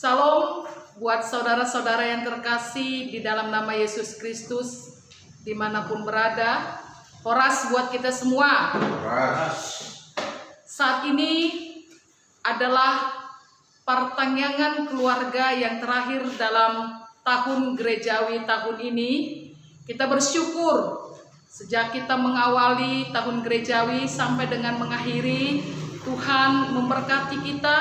Salam buat saudara-saudara yang terkasih di dalam nama Yesus Kristus dimanapun berada. Horas buat kita semua. Saat ini adalah pertanyaan keluarga yang terakhir dalam tahun gerejawi tahun ini. Kita bersyukur sejak kita mengawali tahun gerejawi sampai dengan mengakhiri, Tuhan memberkati kita,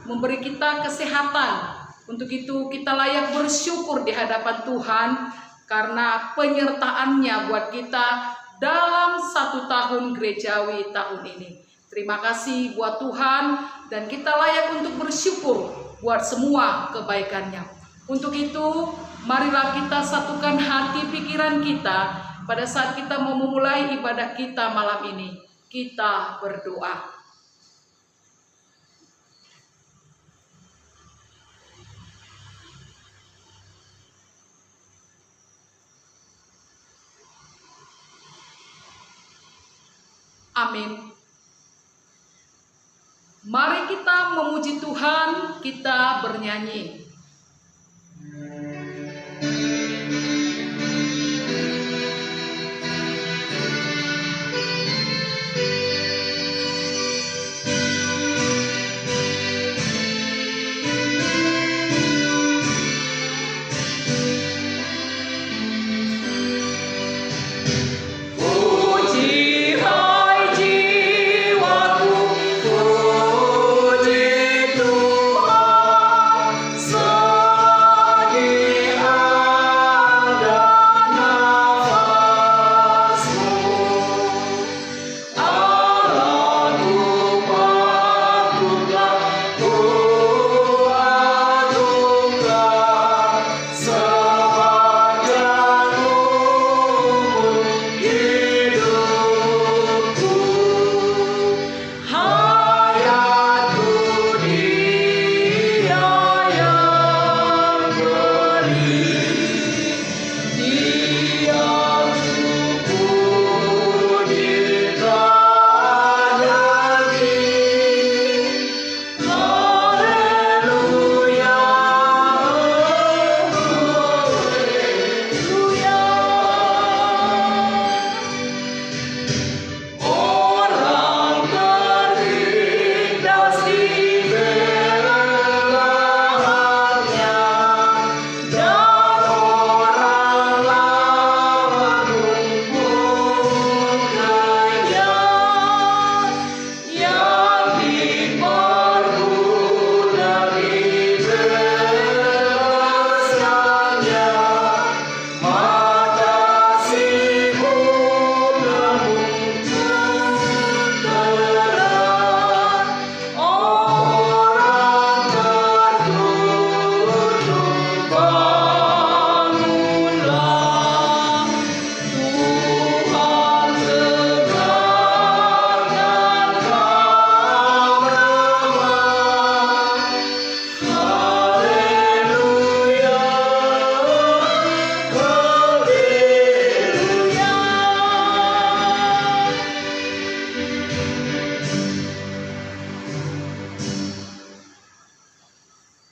memberi kita kesehatan. Untuk itu kita layak bersyukur di hadapan Tuhan karena penyertaan-Nya buat kita dalam 1 tahun gerejawi tahun ini. Terima kasih buat Tuhan dan kita layak untuk bersyukur buat semua kebaikan-Nya. Untuk itu marilah kita satukan hati pikiran kita pada saat kita mau memulai ibadah kita malam ini. Kita berdoa. Amin. Mari kita memuji Tuhan, kita bernyanyi.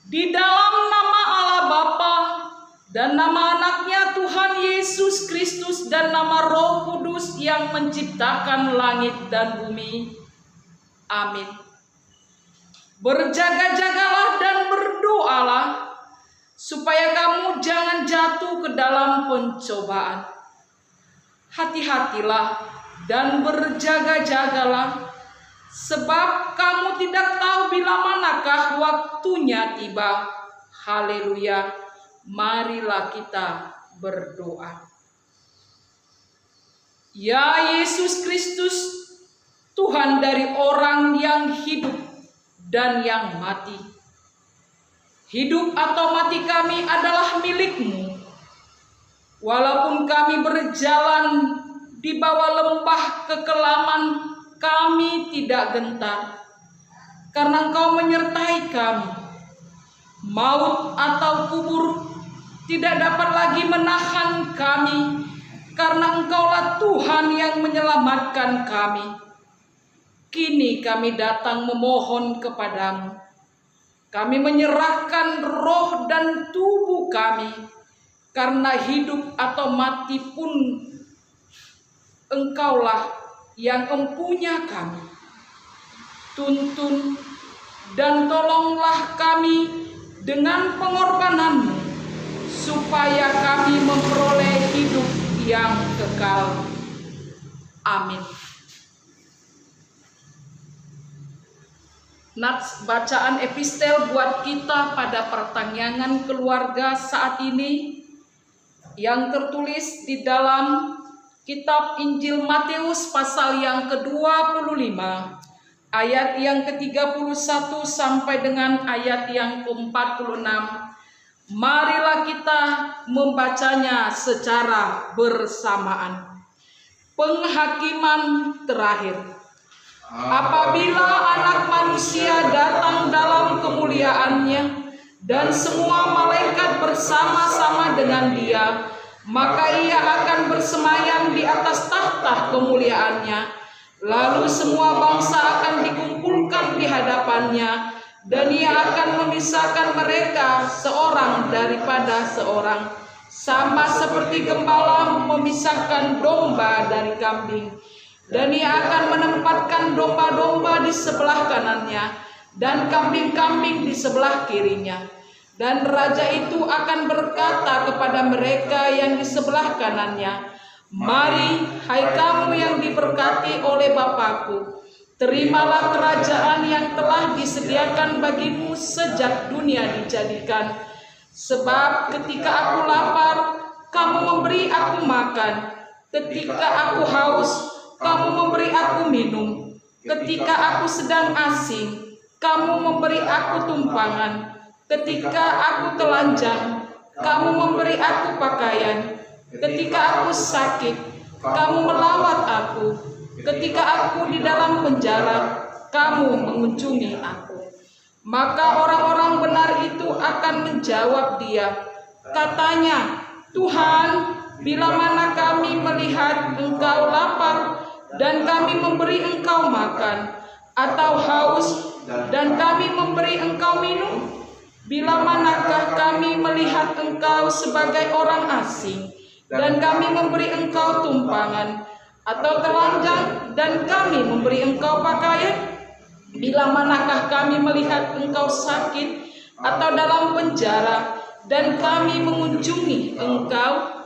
Di dalam nama Allah Bapa dan nama anaknya Tuhan Yesus Kristus dan nama Roh Kudus yang menciptakan langit dan bumi. Amin. Berjaga-jagalah dan berdoalah supaya kamu jangan jatuh ke dalam pencobaan. Hati-hatilah dan berjaga-jagalah, sebab kamu tidak tahu bila manakah waktunya tiba. Haleluya. Marilah kita berdoa. Ya Yesus Kristus, Tuhan dari orang yang hidup dan yang mati. Hidup atau mati kami adalah milik-Mu. Walaupun kami berjalan di bawah lembah kekelaman, kami tidak gentar, karena Engkau menyertai kami. Maut atau kubur tidak dapat lagi menahan kami, karena Engkaulah Tuhan yang menyelamatkan kami. Kini kami datang memohon kepadamu, Kami menyerahkan roh dan tubuh kami, karena hidup atau mati pun Engkaulah yang empunya kami. Tuntun dan tolonglah kami dengan pengorbanan-Mu, supaya kami memperoleh hidup yang kekal. Amin. Nats bacaan epistel buat kita pada pertangyangan keluarga saat ini yang tertulis di dalam kitab Injil Matius pasal yang ke-25 ayat yang ke-31 sampai dengan ayat yang ke-46. Marilah kita membacanya secara bersamaan. Penghakiman terakhir. Apabila Anak Manusia datang dalam kemuliaannya dan semua malaikat bersama-sama dengan Dia, maka Ia akan bersemayam di atas tahta kemuliaannya. Lalu semua bangsa akan dikumpulkan di hadapannya, dan Ia akan memisahkan mereka seorang daripada seorang, sama seperti gembala memisahkan domba dari kambing. Dan Ia akan menempatkan domba-domba di sebelah kanannya dan kambing-kambing di sebelah kirinya. Dan Raja itu akan berkata kepada mereka yang di sebelah kanannya, "Mari, hai kamu yang diberkati oleh Bapa-Ku, terimalah kerajaan yang telah disediakan bagimu sejak dunia dijadikan. Sebab ketika aku lapar, kamu memberi aku makan. Ketika aku haus, kamu memberi aku minum. Ketika aku sedang asing, kamu memberi aku tumpangan. Ketika aku telanjang, kamu memberi aku pakaian. Ketika aku sakit, kamu melawat aku. Ketika aku di dalam penjara, kamu mengunjungi aku." Maka orang-orang benar itu akan menjawab Dia, katanya, "Tuhan, bila mana kami melihat Engkau lapar dan kami memberi Engkau makan, atau haus dan kami memberi Engkau minum? Bila manakah kami melihat Engkau sebagai orang asing dan kami memberi Engkau tumpangan, atau telanjang dan kami memberi Engkau pakaian? Bila manakah kami melihat Engkau sakit atau dalam penjara dan kami mengunjungi Engkau?"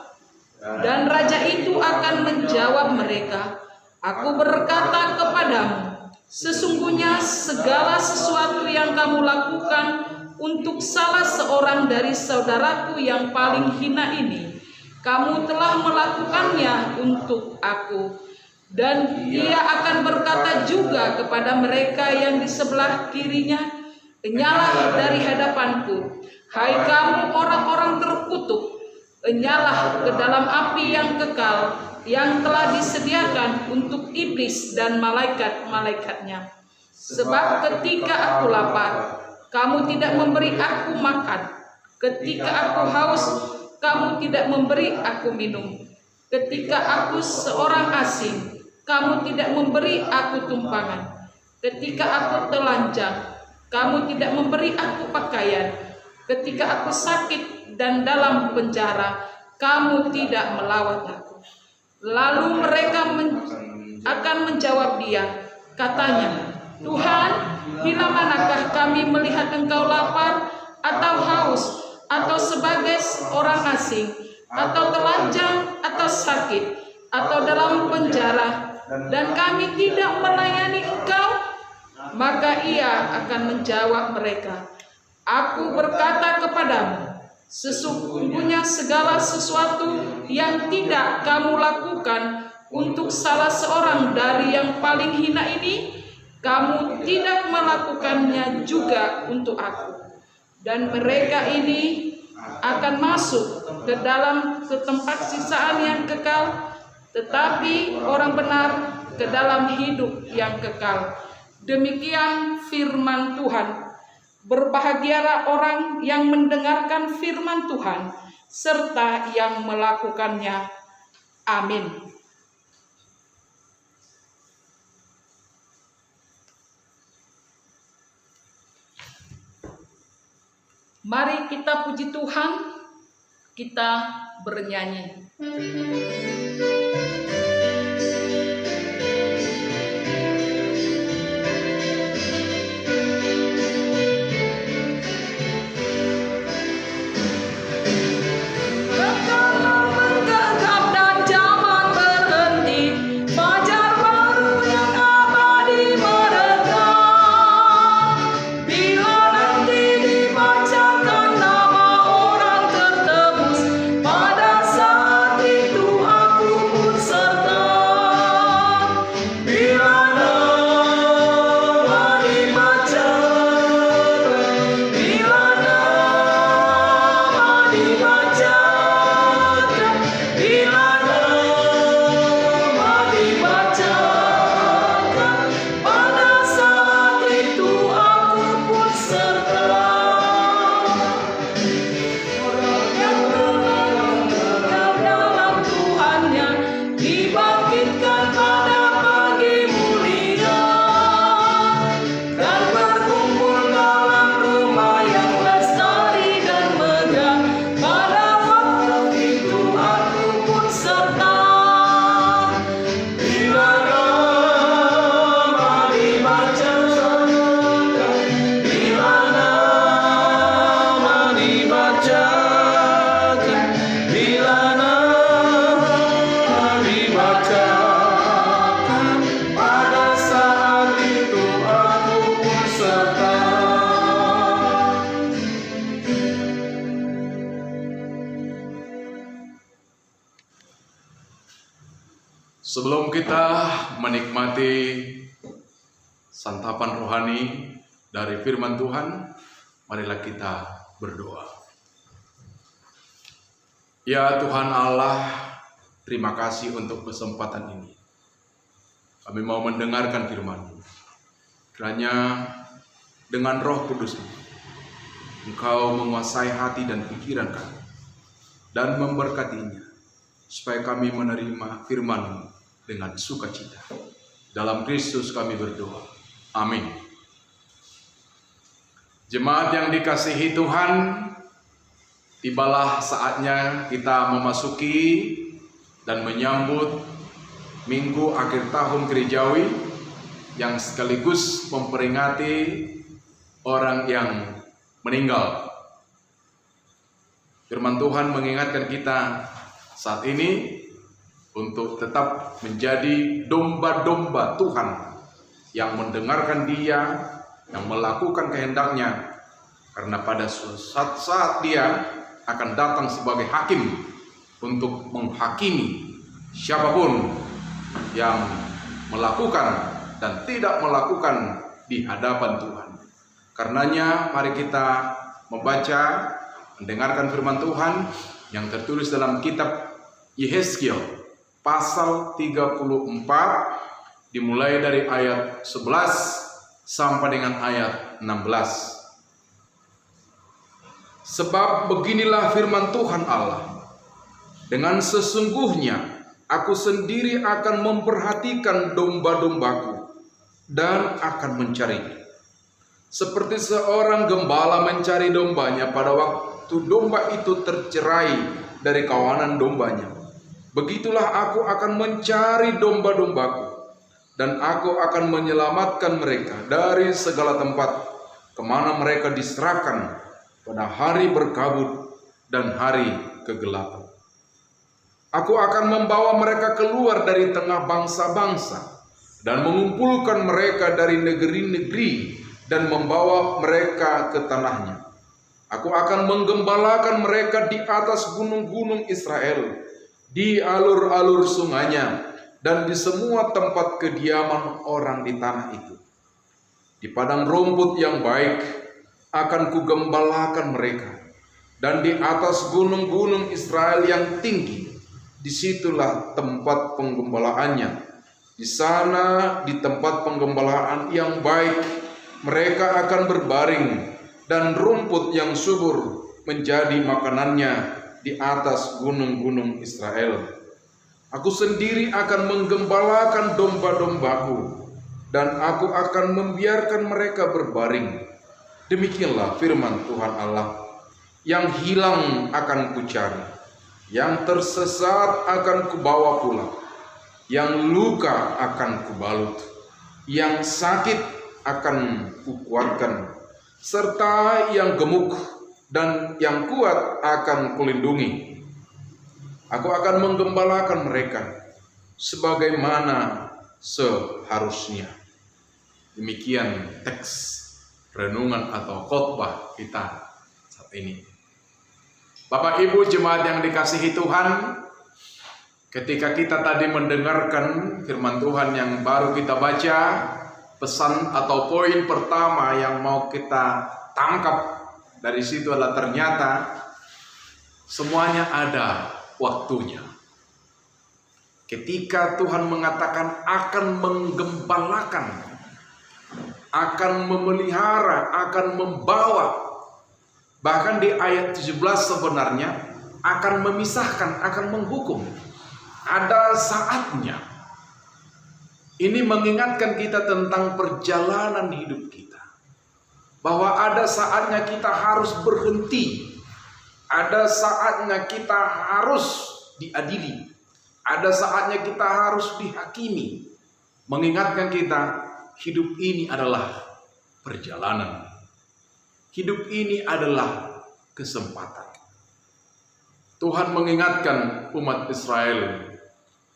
Dan Raja itu akan menjawab mereka, "Aku berkata kepadamu, sesungguhnya segala sesuatu yang kamu lakukan untuk salah seorang dari saudaraku yang paling hina ini, kamu telah melakukannya untuk aku." Dan Ia akan berkata juga kepada mereka yang di sebelah kirinya, "Enyalah dari hadapanku, hai kamu orang-orang terkutuk, enyalah ke dalam api yang kekal, yang telah disediakan untuk iblis dan malaikat-malaikatnya. Sebab ketika aku lapar, kamu tidak memberi aku makan. Ketika aku haus, kamu tidak memberi aku minum. Ketika aku seorang asing, kamu tidak memberi aku tumpangan. Ketika aku telanjang, kamu tidak memberi aku pakaian. Ketika aku sakit dan dalam penjara, kamu tidak melawat aku." Lalu mereka akan menjawab Dia, katanya, "Tuhan, bila manakah kami melihat Engkau lapar atau haus, atau sebagai orang asing, atau telanjang, atau sakit, atau dalam penjara, dan kami tidak melayani Engkau?" Maka Ia akan menjawab mereka, "Aku berkata kepadamu, sesungguhnya segala sesuatu yang tidak kamu lakukan untuk salah seorang dari yang paling hina ini, kamu tidak melakukannya juga untuk aku." Dan mereka ini akan masuk ke dalam tempat siksaan yang kekal, tetapi orang benar ke dalam hidup yang kekal. Demikian firman Tuhan. Berbahagialah orang yang mendengarkan firman Tuhan serta yang melakukannya. Amin. Mari kita puji Tuhan, kita bernyanyi. Sebelum kita menikmati santapan rohani dari firman Tuhan, marilah kita berdoa. Ya Tuhan Allah, terima kasih untuk kesempatan ini. Kami mau mendengarkan firman-Mu. Kiranya dengan Roh Kudus-Mu, Engkau menguasai hati dan pikiran kami dan memberkatinya, supaya kami menerima firman-Mu dengan sukacita. Dalam Kristus kami berdoa. Amin. Jemaat yang dikasihi Tuhan, tibalah saatnya kita memasuki dan menyambut Minggu akhir tahun gerejawi yang sekaligus memperingati orang yang meninggal. Firman Tuhan mengingatkan kita saat ini untuk tetap menjadi domba-domba Tuhan yang mendengarkan Dia, yang melakukan kehendaknya, karena pada suatu saat Dia akan datang sebagai hakim untuk menghakimi siapapun yang melakukan dan tidak melakukan di hadapan Tuhan. Karenanya mari kita membaca, mendengarkan firman Tuhan yang tertulis dalam kitab Yehezkiel pasal 34 dimulai dari ayat 11 sampai dengan ayat 16. Sebab beginilah firman Tuhan Allah, dengan sesungguhnya aku sendiri akan memperhatikan domba-dombaku dan akan mencarinya. Seperti seorang gembala mencari dombanya pada waktu domba itu tercerai dari kawanan dombanya, begitulah aku akan mencari domba-dombaku, dan aku akan menyelamatkan mereka dari segala tempat kemana mereka diserahkan pada hari berkabut dan hari kegelapan. Aku akan membawa mereka keluar dari tengah bangsa-bangsa dan mengumpulkan mereka dari negeri-negeri dan membawa mereka ke tanahnya. Aku akan menggembalakan mereka di atas gunung-gunung Israel, di alur-alur sungainya, dan di semua tempat kediaman orang di tanah itu. Di padang rumput yang baik akan kugembalakan mereka, dan di atas gunung-gunung Israel yang tinggi, disitulah tempat penggembalaannya. Di sana, di tempat penggembalaan yang baik, mereka akan berbaring, dan rumput yang subur menjadi makanannya di atas gunung-gunung Israel. Aku sendiri akan menggembalakan domba-dombaku, dan aku akan membiarkan mereka berbaring. Demikianlah firman Tuhan Allah. yang hilang akan kucari, yang tersesat akan kubawa pulang, yang luka akan kubalut, yang sakit akan kukuatkan, serta yang gemuk dan yang kuat akan kulindungi. Aku akan menggembalakan mereka sebagaimana seharusnya. Demikian teks renungan atau khotbah kita saat ini. Bapak Ibu jemaat yang dikasihi Tuhan, ketika kita tadi mendengarkan firman Tuhan yang baru kita baca, pesan atau poin pertama yang mau kita tangkap dari situ adalah ternyata semuanya ada waktunya. Ketika Tuhan mengatakan akan menggembalakan, akan memelihara, akan membawa, bahkan di ayat 17 sebenarnya akan memisahkan, akan menghukum. Ada saatnya. Ini mengingatkan kita tentang perjalanan hidup kita, bahwa ada saatnya kita harus berhenti, ada saatnya kita harus diadili, ada saatnya kita harus dihakimi. Mengingatkan kita, hidup ini adalah perjalanan. Hidup ini adalah kesempatan. Tuhan mengingatkan umat Israel,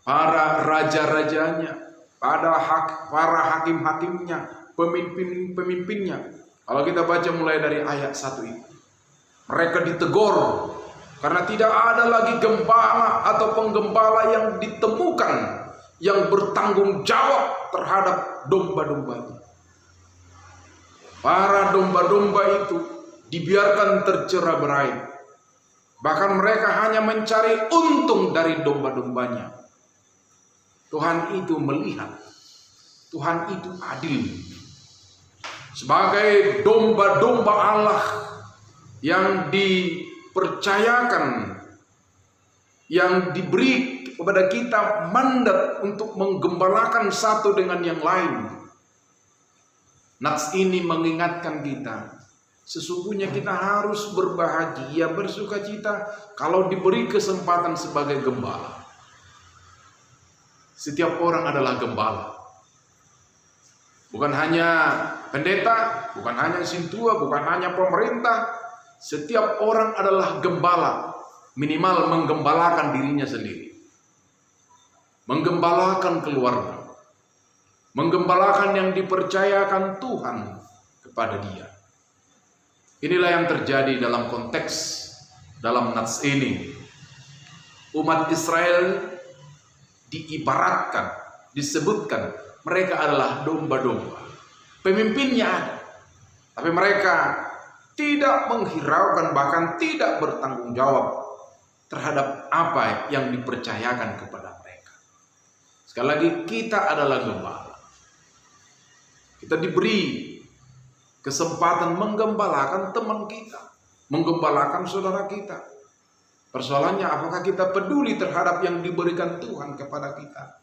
para raja-rajanya, para hakim-hakimnya, pemimpin-pemimpinnya. Kalau kita baca mulai dari ayat 1 itu, mereka ditegur karena tidak ada lagi gembala atau penggembala yang ditemukan yang bertanggung jawab terhadap domba-dombanya. Para domba-domba itu dibiarkan tercerai-berai. Bahkan mereka hanya mencari untung dari domba-dombanya. Tuhan itu melihat, Tuhan itu adil. Sebagai domba-domba Allah yang dipercayakan, yang diberi kepada kita mandat untuk menggembalakan satu dengan yang lain. Nats ini mengingatkan kita, sesungguhnya kita harus berbahagia, bersukacita kalau diberi kesempatan sebagai gembala. Setiap orang adalah gembala. Bukan hanya pendeta, bukan hanya sintua, bukan hanya pemerintah. Setiap orang adalah gembala, minimal menggembalakan dirinya sendiri. Menggembalakan keluarga. Menggembalakan yang dipercayakan Tuhan kepada dia. Inilah yang terjadi dalam konteks, dalam nats ini. Umat Israel diibaratkan, disebutkan, mereka adalah domba-domba. Pemimpinnya ada, tapi mereka tidak menghiraukan, bahkan tidak bertanggung jawab terhadap apa yang dipercayakan kepada mereka. Sekali lagi, kita adalah gembala. Kita diberi kesempatan menggembalakan teman kita, menggembalakan saudara kita. Persoalannya, apakah kita peduli terhadap yang diberikan Tuhan kepada kita?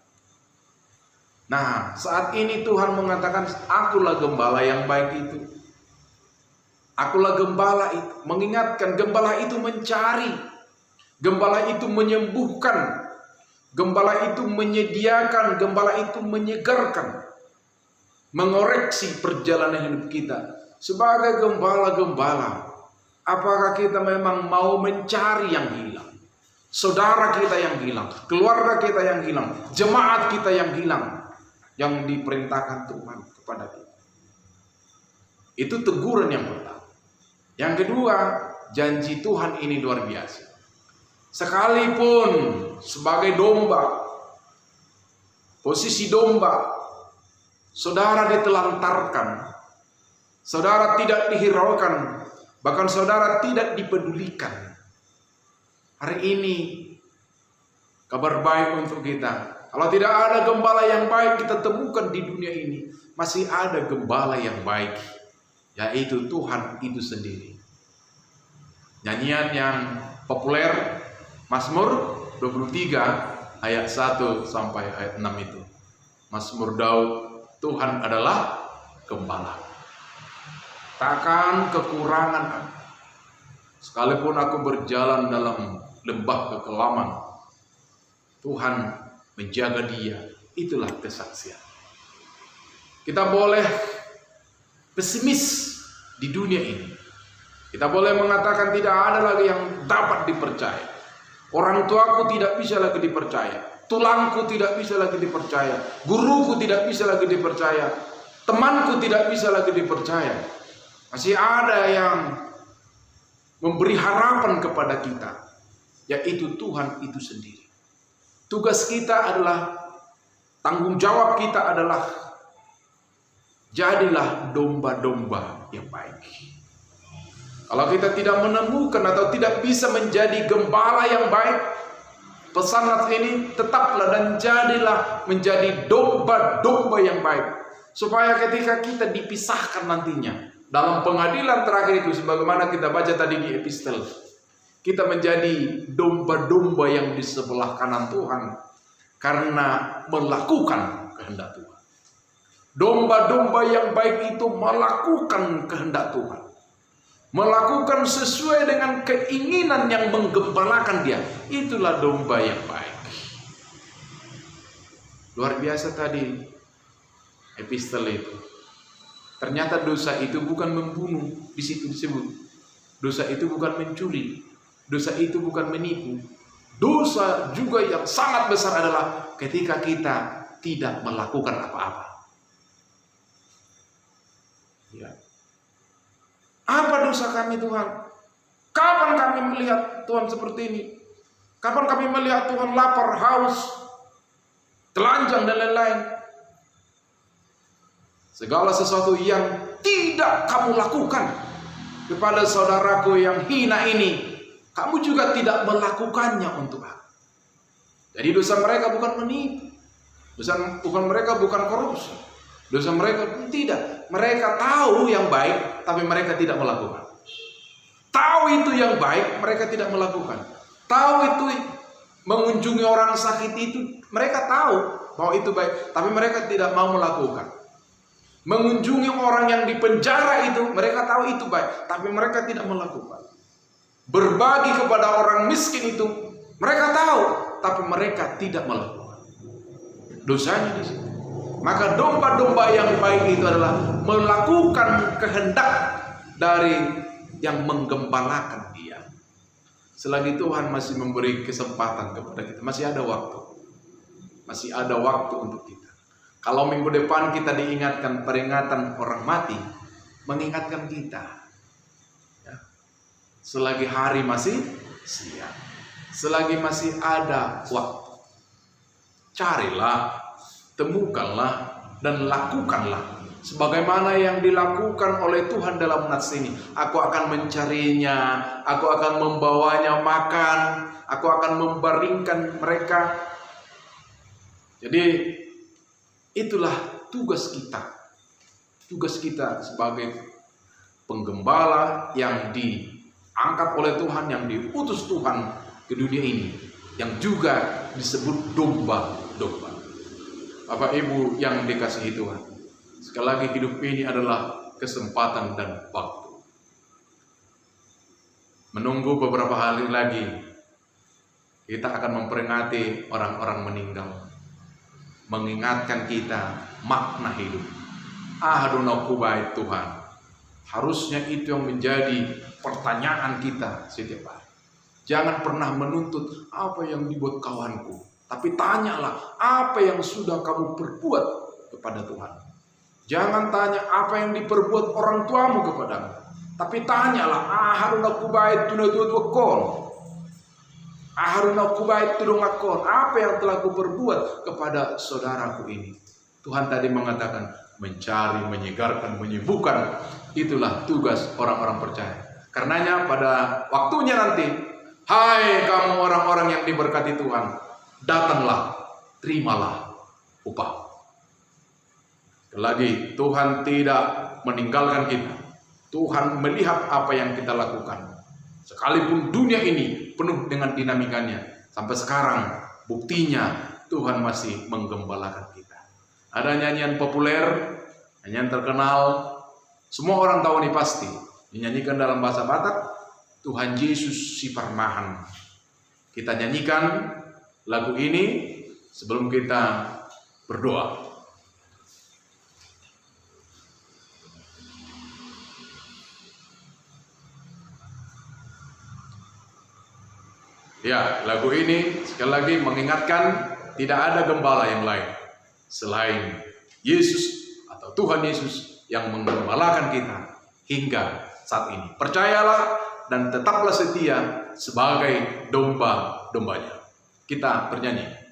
Nah, saat ini Tuhan mengatakan, akulah gembala yang baik itu. Akulah gembala itu. Mengingatkan, gembala itu mencari. Gembala itu menyembuhkan. Gembala itu menyediakan. Gembala itu menyegarkan. Mengoreksi perjalanan hidup kita. Sebagai gembala-gembala, apakah kita memang mau mencari yang hilang? Saudara kita yang hilang, keluarga kita yang hilang, jemaat kita yang hilang, yang diperintahkan Tuhan kepada kita. Itu teguran yang pertama. Yang kedua, janji Tuhan ini luar biasa. Sekalipun sebagai domba, posisi domba, saudara ditelantarkan, saudara tidak dihiraukan, bahkan saudara tidak dipedulikan. Hari ini kabar baik untuk kita. Kalau tidak ada gembala yang baik kita temukan di dunia ini, masih ada gembala yang baik, yaitu Tuhan itu sendiri. Nyanyian yang populer, Mazmur 23 ayat 1 sampai ayat 6 itu. Mazmur Daud, Tuhan adalah gembala. Takkan kekurangan aku. Sekalipun aku berjalan dalam lembah kekelaman, Tuhan menjaga dia. Itulah kesaksian. Kita boleh pesimis di dunia ini. Kita boleh mengatakan tidak ada lagi yang dapat dipercaya. Orang tuaku tidak bisa lagi dipercaya. Tulangku tidak bisa lagi dipercaya. Guruku tidak bisa lagi dipercaya. Temanku tidak bisa lagi dipercaya. Masih ada yang memberi harapan kepada kita, yaitu Tuhan itu sendiri. Tugas kita adalah, tanggung jawab kita adalah, jadilah domba-domba yang baik. Kalau kita tidak menemukan atau tidak bisa menjadi gembala yang baik, pesan Nats ini tetaplah dan jadilah menjadi domba-domba yang baik. Supaya ketika kita dipisahkan nantinya dalam pengadilan terakhir itu, sebagaimana kita baca tadi di epistel, kita menjadi domba-domba yang di sebelah kanan Tuhan karena melakukan kehendak Tuhan. Domba-domba yang baik itu melakukan kehendak Tuhan, melakukan sesuai dengan keinginan yang menggembalakan dia. Itulah domba yang baik. Luar biasa tadi epistel itu. Ternyata dosa itu bukan membunuh, di situ disebut. Dosa itu bukan mencuri, dosa itu bukan menipu. Dosa juga yang sangat besar adalah ketika kita tidak melakukan apa-apa. Ya. Apa dosa kami Tuhan? Kapan kami melihat Tuhan seperti ini? Kapan kami melihat Tuhan lapar, haus, telanjang dan lain-lain? Segala sesuatu yang tidak kamu lakukan kepada saudaraku yang hina ini, kamu juga tidak melakukannya untuk aku. Jadi dosa mereka bukan menipu, bukan mereka bukan korupsi, dosa mereka tidak. Mereka tahu yang baik, tapi mereka tidak melakukan. Tahu itu yang baik, mereka tidak melakukan. Tahu itu mengunjungi orang sakit itu, mereka tahu bahwa itu baik, tapi mereka tidak mau melakukan. Mengunjungi orang yang di penjara itu, mereka tahu itu baik, tapi mereka tidak melakukan. Berbagi kepada orang miskin itu, mereka tahu, tapi mereka tidak melakukan. Dosanya di situ. Maka domba-domba yang baik itu adalah melakukan kehendak dari yang menggembalakan dia. Selagi Tuhan masih memberi kesempatan kepada kita, masih ada waktu. Masih ada waktu untuk kita. Kalau minggu depan kita diingatkan peringatan orang mati, mengingatkan kita. Ya. Selagi hari masih siang, selagi masih ada waktu, carilah, temukanlah, dan lakukanlah. Sebagaimana yang dilakukan oleh Tuhan dalam Nats ini. Aku akan mencarinya, aku akan membawanya makan, aku akan membaringkan mereka. Jadi, itulah tugas kita. Tugas kita sebagai penggembala yang diangkat oleh Tuhan, yang diutus Tuhan ke dunia ini, yang juga disebut domba-domba. Bapak Ibu yang dikasihi Tuhan, sekali lagi hidup ini adalah kesempatan dan waktu. Menunggu beberapa hari lagi, kita akan memperingati orang-orang meninggal. Mengingatkan kita makna hidup. Adonai Tuhan. Harusnya itu yang menjadi pertanyaan kita setiap hari. Jangan pernah menuntut apa yang dibuat kawanku, tapi tanyalah apa yang sudah kamu perbuat kepada Tuhan. Jangan tanya apa yang diperbuat orang tuamu kepadamu, tapi tanyalah Adonai tunatutukon. Apa yang telah kuperbuat kepada saudaraku ini. Tuhan tadi mengatakan mencari, menyegarkan, menyembuhkan. Itulah tugas orang-orang percaya. Karenanya pada waktunya nanti, hai kamu orang-orang yang diberkati Tuhan, datanglah, terimalah upah. Sekali lagi, Tuhan tidak meninggalkan kita. Tuhan melihat apa yang kita lakukan. Sekalipun dunia ini penuh dengan dinamikanya, sampai sekarang buktinya Tuhan masih menggembalakan kita. Ada nyanyian populer, nyanyian terkenal, semua orang tahu ini pasti, dinyanyikan dalam bahasa Batak, Tuhan Yesus si Parmahan. Kita nyanyikan lagu ini sebelum kita berdoa. Ya, lagu ini sekali lagi mengingatkan tidak ada gembala yang lain selain Yesus atau Tuhan Yesus yang menggembalakan kita hingga saat ini. Percayalah dan tetaplah setia sebagai domba-dombanya. Kita bernyanyi.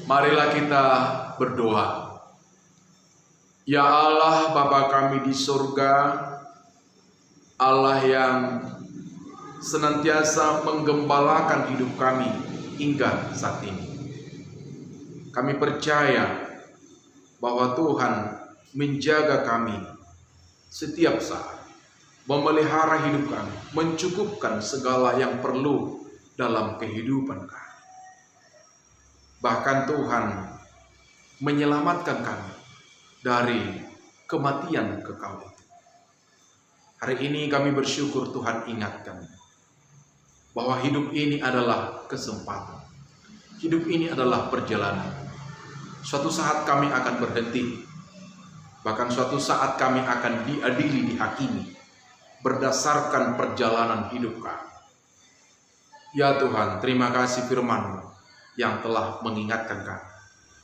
Marilah kita berdoa. Ya Allah Bapa kami di surga, Allah yang senantiasa menggembalakan hidup kami hingga saat ini. Kami percaya bahwa Tuhan menjaga kami setiap saat, memelihara hidup kami, mencukupkan segala yang perlu dalam kehidupan kami. Bahkan Tuhan menyelamatkan kami dari kematian kekal itu. Hari ini kami bersyukur Tuhan ingatkan bahwa hidup ini adalah kesempatan. Hidup ini adalah perjalanan. Suatu saat kami akan berhenti. Bahkan suatu saat kami akan diadili, dihakimi berdasarkan perjalanan hidup kami. Ya Tuhan, terima kasih firman-Mu yang telah mengingatkan kami,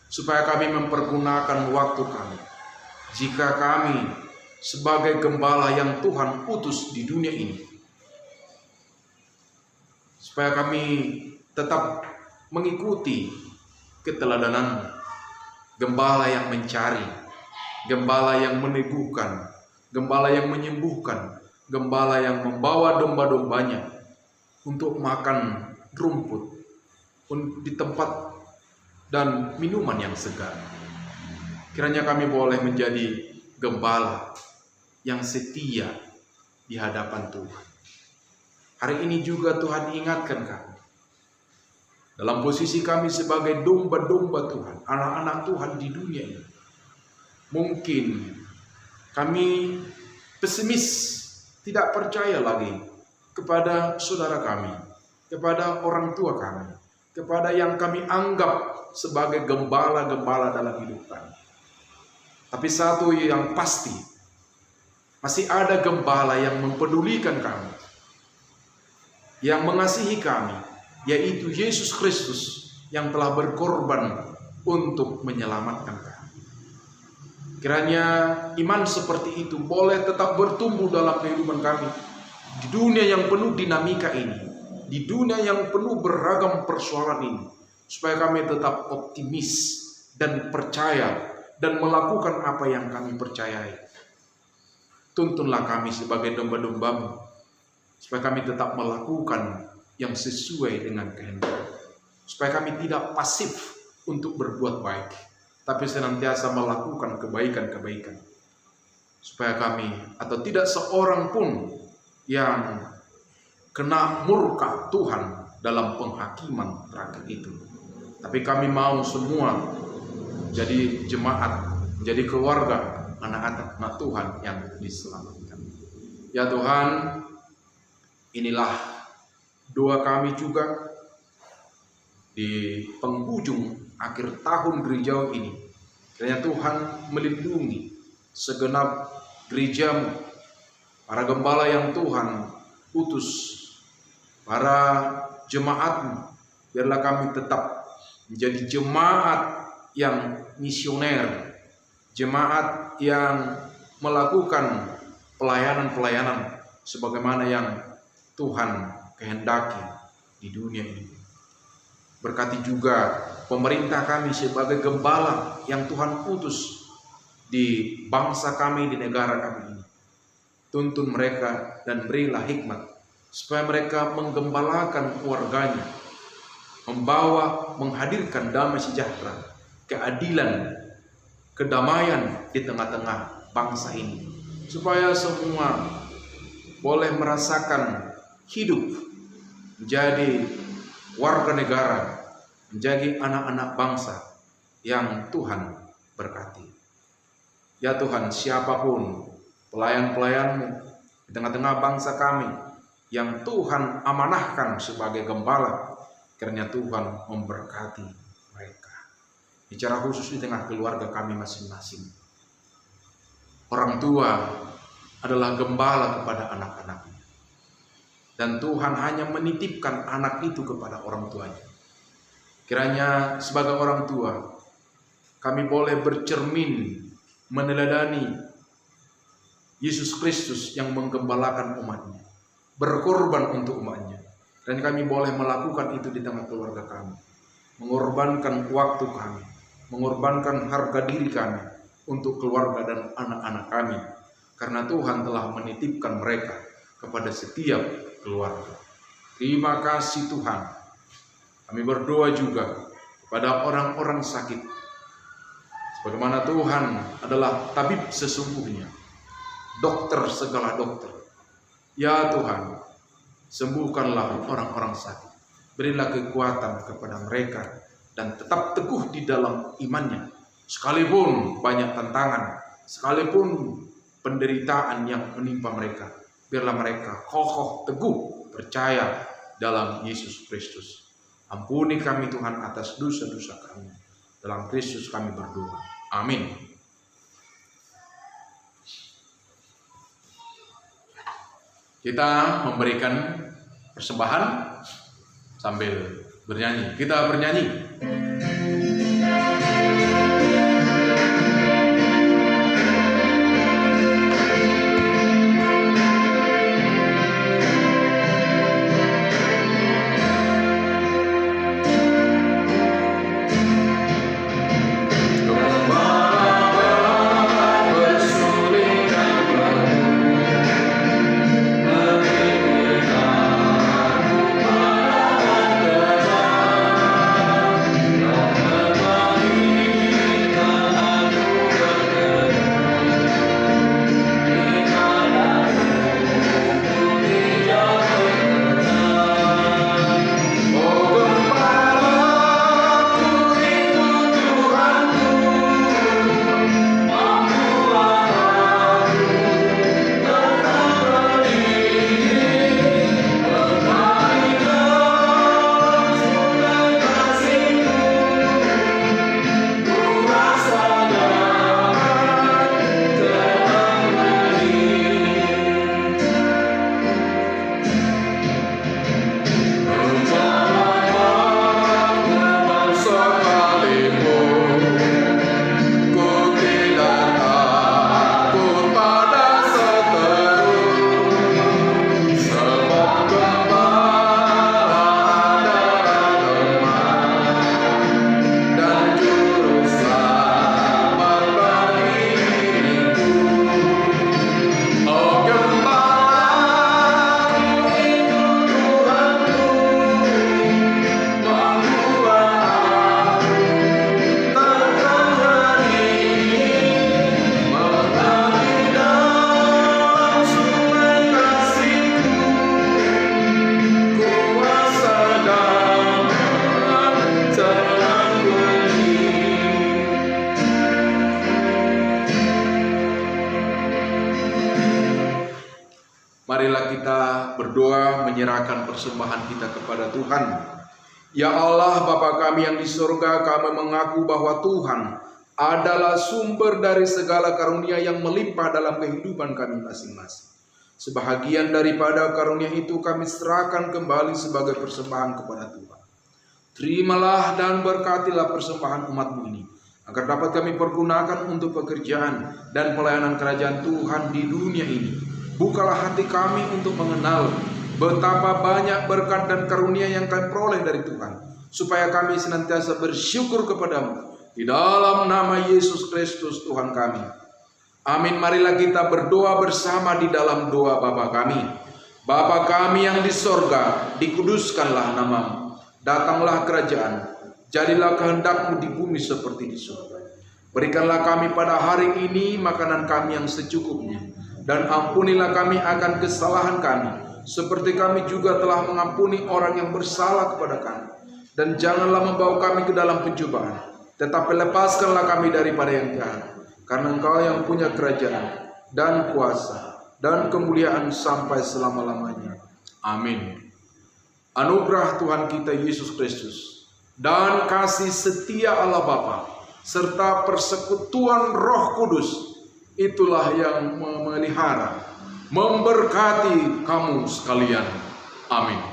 supaya kami mempergunakan waktu kami. Jika kami sebagai gembala yang Tuhan utus di dunia ini, supaya kami tetap mengikuti keteladanan gembala yang mencari, gembala yang meneguhkan, gembala yang menyembuhkan, gembala yang membawa domba-dombanya untuk makan rumput di tempat dan minuman yang segar. Kiranya kami boleh menjadi gembala yang setia di hadapan Tuhan. Hari ini juga Tuhan ingatkan kami dalam posisi kami sebagai domba-domba Tuhan, anak-anak Tuhan di dunia ini. Mungkin kami pesimis, tidak percaya lagi kepada saudara kami, kepada orang tua kami, kepada yang kami anggap sebagai gembala-gembala dalam hidup kami. Tapi satu yang pasti, masih ada gembala yang mempedulikan kami, yang mengasihi kami, yaitu Yesus Kristus yang telah berkorban untuk menyelamatkan kami. Kiranya iman seperti itu boleh tetap bertumbuh dalam kehidupan kami di dunia yang penuh dinamika ini, di dunia yang penuh beragam persoalan ini, supaya kami tetap optimis dan percaya dan melakukan apa yang kami percayai. Tuntunlah kami sebagai domba-domba-Mu, supaya kami tetap melakukan yang sesuai dengan kehendak. supaya kami tidak pasif untuk berbuat baik, tapi senantiasa melakukan kebaikan-kebaikan, supaya kami atau tidak seorang pun yang kena murka Tuhan dalam penghakiman terakhir itu. Tapi kami mau semua jadi jemaat, jadi keluarga anak-anak Tuhan yang diselamatkan. Ya Tuhan, inilah doa kami juga di penghujung akhir tahun gerejawi ini. Kiranya Tuhan melindungi segenap gerejamu, para gembala yang Tuhan utus, para jemaatmu. Biarlah kami tetap menjadi jemaat yang misioner, jemaat yang melakukan pelayanan-pelayanan sebagaimana yang Tuhan kehendaki di dunia ini. Berkati juga pemerintah kami sebagai gembala yang Tuhan utus di bangsa kami, di negara kami ini. Tuntun mereka dan berilah hikmat supaya mereka menggembalakan keluarganya, menghadirkan damai sejahtera, keadilan, kedamaian di tengah-tengah bangsa ini, supaya semua boleh merasakan hidup menjadi warga negara, menjadi anak-anak bangsa yang Tuhan berkati. Ya Tuhan, siapapun pelayan-pelayan-Mu di tengah-tengah bangsa kami yang Tuhan amanahkan sebagai gembala, kiranya Tuhan memberkati mereka. Bicara khusus di tengah keluarga kami masing-masing. Orang tua adalah gembala kepada anak-anaknya, dan Tuhan hanya menitipkan anak itu kepada orang tuanya. Kiranya sebagai orang tua kami boleh bercermin meneladani Yesus Kristus yang menggembalakan umatnya, berkorban untuk umatnya, dan kami boleh melakukan itu di tengah keluarga kami, mengorbankan waktu kami, mengorbankan harga diri kami untuk keluarga dan anak-anak kami, karena Tuhan telah menitipkan mereka kepada setiap keluarga. Terima kasih Tuhan. Kami berdoa juga kepada orang-orang sakit, sebagaimana Tuhan adalah tabib sesungguhnya, dokter segala dokter. Ya Tuhan, sembuhkanlah orang-orang sakit, berilah kekuatan kepada mereka, dan tetap teguh di dalam imannya, sekalipun banyak tantangan, sekalipun penderitaan yang menimpa mereka. Biarlah mereka kokoh teguh percaya dalam Yesus Kristus. Ampuni kami Tuhan atas dosa-dosa kami, dalam Kristus kami berdoa. Amin. Kita memberikan persembahan sambil bernyanyi. Kita bernyanyi. Oh berdoa menyerahkan persembahan kita kepada Tuhan. Ya Allah, Bapa kami yang di surga, kami mengaku bahwa Tuhan adalah sumber dari segala karunia yang melimpah dalam kehidupan kami masing-masing. Sebahagian daripada karunia itu kami serahkan kembali sebagai persembahan kepada Tuhan. Terimalah dan berkatilah persembahan umat-Mu ini, agar dapat kami pergunakan untuk pekerjaan dan pelayanan kerajaan Tuhan di dunia ini. Bukalah hati kami untuk mengenal betapa banyak berkat dan karunia yang kami peroleh dari Tuhan, supaya kami senantiasa bersyukur kepada-Mu. Di dalam nama Yesus Kristus Tuhan kami. Amin. Marilah kita berdoa bersama di dalam doa Bapa kami. Bapa kami yang di sorga, dikuduskanlah nama-Mu. Datanglah kerajaan, jadilah kehendak-Mu di bumi seperti di surga. Berikanlah kami pada hari ini makanan kami yang secukupnya, dan ampunilah kami akan kesalahan kami, seperti kami juga telah mengampuni orang yang bersalah kepada kami. Dan janganlah membawa kami ke dalam pencobaan, tetapi lepaskanlah kami daripada yang jahat. Karena Engkau yang punya kerajaan dan kuasa dan kemuliaan sampai selama-lamanya. Amin. Anugerah Tuhan kita Yesus Kristus dan kasih setia Allah Bapa serta persekutuan Roh Kudus itulah yang memelihara, memberkati kamu sekalian. Amin.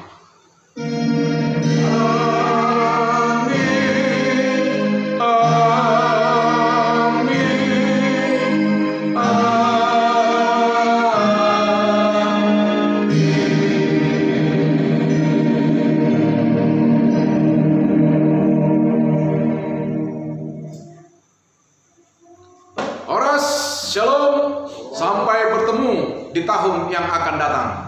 Shalom, sampai bertemu di tahun yang akan datang.